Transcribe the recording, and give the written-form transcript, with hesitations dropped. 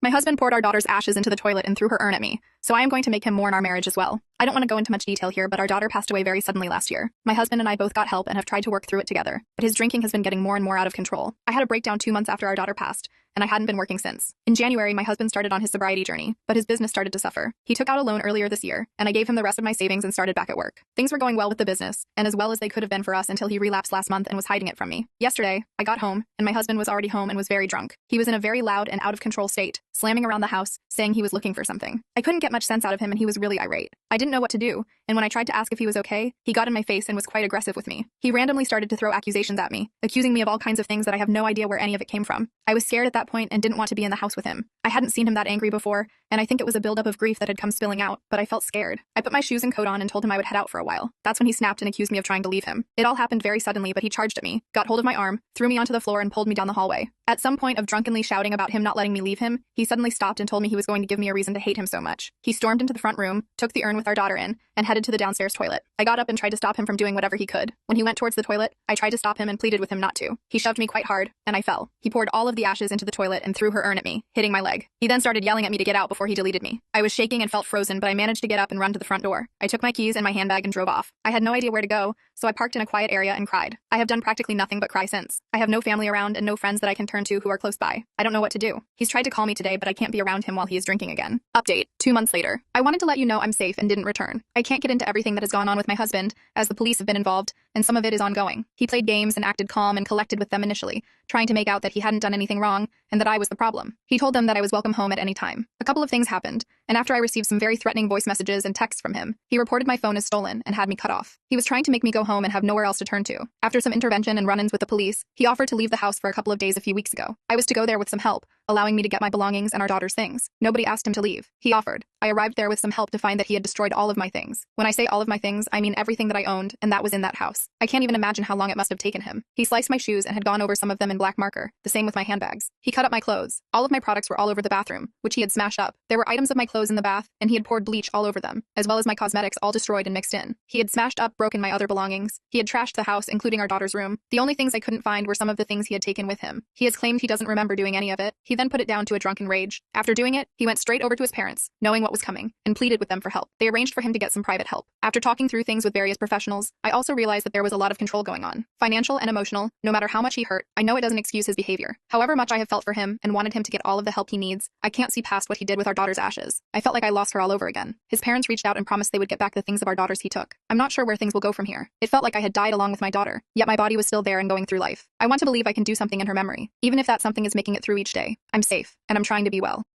My husband poured our daughter's ashes into the toilet and threw her urn at me, so I am going to make him mourn our marriage as well. I don't want to go into much detail here, but our daughter passed away very suddenly last year. My husband and I both got help and have tried to work through it together, but his drinking has been getting more and more out of control. I had a breakdown 2 months after our daughter passed, and I hadn't been working since. In January, my husband started on his sobriety journey, but his business started to suffer. He took out a loan earlier this year, and I gave him the rest of my savings and started back at work. Things were going well with the business, and as well as they could have been for us until he relapsed last month and was hiding it from me. Yesterday, I got home, and my husband was already home and was very drunk. He was in a very loud and out of control state, slamming around the house, saying he was looking for something. I couldn't get much sense out of him and he was really irate. I didn't know what to do, and when I tried to ask if he was okay, he got in my face and was quite aggressive with me. He randomly started to throw accusations at me, accusing me of all kinds of things that I have no idea where any of it came from. I was scared at that point and didn't want to be in the house with him. I hadn't seen him that angry before, and I think it was a buildup of grief that had come spilling out, but I felt scared. I put my shoes and coat on and told him I would head out for a while. That's when he snapped and accused me of trying to leave him. It all happened very suddenly, but he charged at me, got hold of my arm, threw me onto the floor and pulled me down the hallway. At some point of drunkenly shouting about him not letting me leave him, he suddenly stopped and told me he was going to give me a reason to hate him so much. He stormed into the front room, took the urn with our daughter in, and headed to the downstairs toilet. I got up and tried to stop him from doing whatever he could. When he went towards the toilet, I tried to stop him and pleaded with him not to. He shoved me quite hard, and I fell. He poured all of the ashes into the toilet and threw her urn at me, hitting my leg. He then started yelling at me to get out before he deleted me. I was shaking and felt frozen, but I managed to get up and run to the front door. I took my keys and my handbag and drove off. I had no idea where to go, so I parked in a quiet area and cried. I have done practically nothing but cry since. I have no family around and no friends that I can turn to who are close by. I don't know what to do. He's tried to call me today, but I can't be around him while he is drinking again. Update: 2 months later. I wanted to let you know I'm safe and didn't return. I can't get into everything that has gone on with my husband, as the police have been involved, and some of it is ongoing. He played games and acted calm and collected with them initially, trying to make out that he hadn't done anything wrong and that I was the problem. He told them that I was welcome home at any time. A couple of things happened, and after I received some very threatening voice messages and texts from him, he reported my phone as stolen and had me cut off. He was trying to make me go home and have nowhere else to turn to. After some intervention and run-ins with the police, he offered to leave the house for a couple of days a few weeks ago. I was to go there with some help, allowing me to get my belongings and our daughter's things. Nobody asked him to leave. He offered. I arrived there with some help to find that he had destroyed all of my things. When I say all of my things, I mean everything that I owned, and that was in that house. I can't even imagine how long it must have taken him. He sliced my shoes and had gone over some of them in black marker, the same with my handbags. He cut up my clothes. All of my products were all over the bathroom, which he had smashed up. There were items of my clothes in the bath, and he had poured bleach all over them, as well as my cosmetics all destroyed and mixed in. He had smashed up, broken my other belongings. He had trashed the house, including our daughter's room. The only things I couldn't find were some of the things he had taken with him. He has claimed he doesn't remember doing any of it. He then put it down to a drunken rage. After doing it, he went straight over to his parents, knowing what was coming, and pleaded with them for help. They arranged for him to get some private help. After talking through things with various professionals, I also realized that there was a lot of control going on. Financial and emotional, no matter how much he hurt, I know it doesn't excuse his behavior. However much I have felt for him and wanted him to get all of the help he needs, I can't see past what he did with our daughter's ashes. I felt like I lost her all over again. His parents reached out and promised they would get back the things of our daughters he took. I'm not sure where things will go from here. It felt like I had died along with my daughter, yet my body was still there and going through life. I want to believe I can do something in her memory, even if that something is making it through each day. I'm safe, and I'm trying to be well.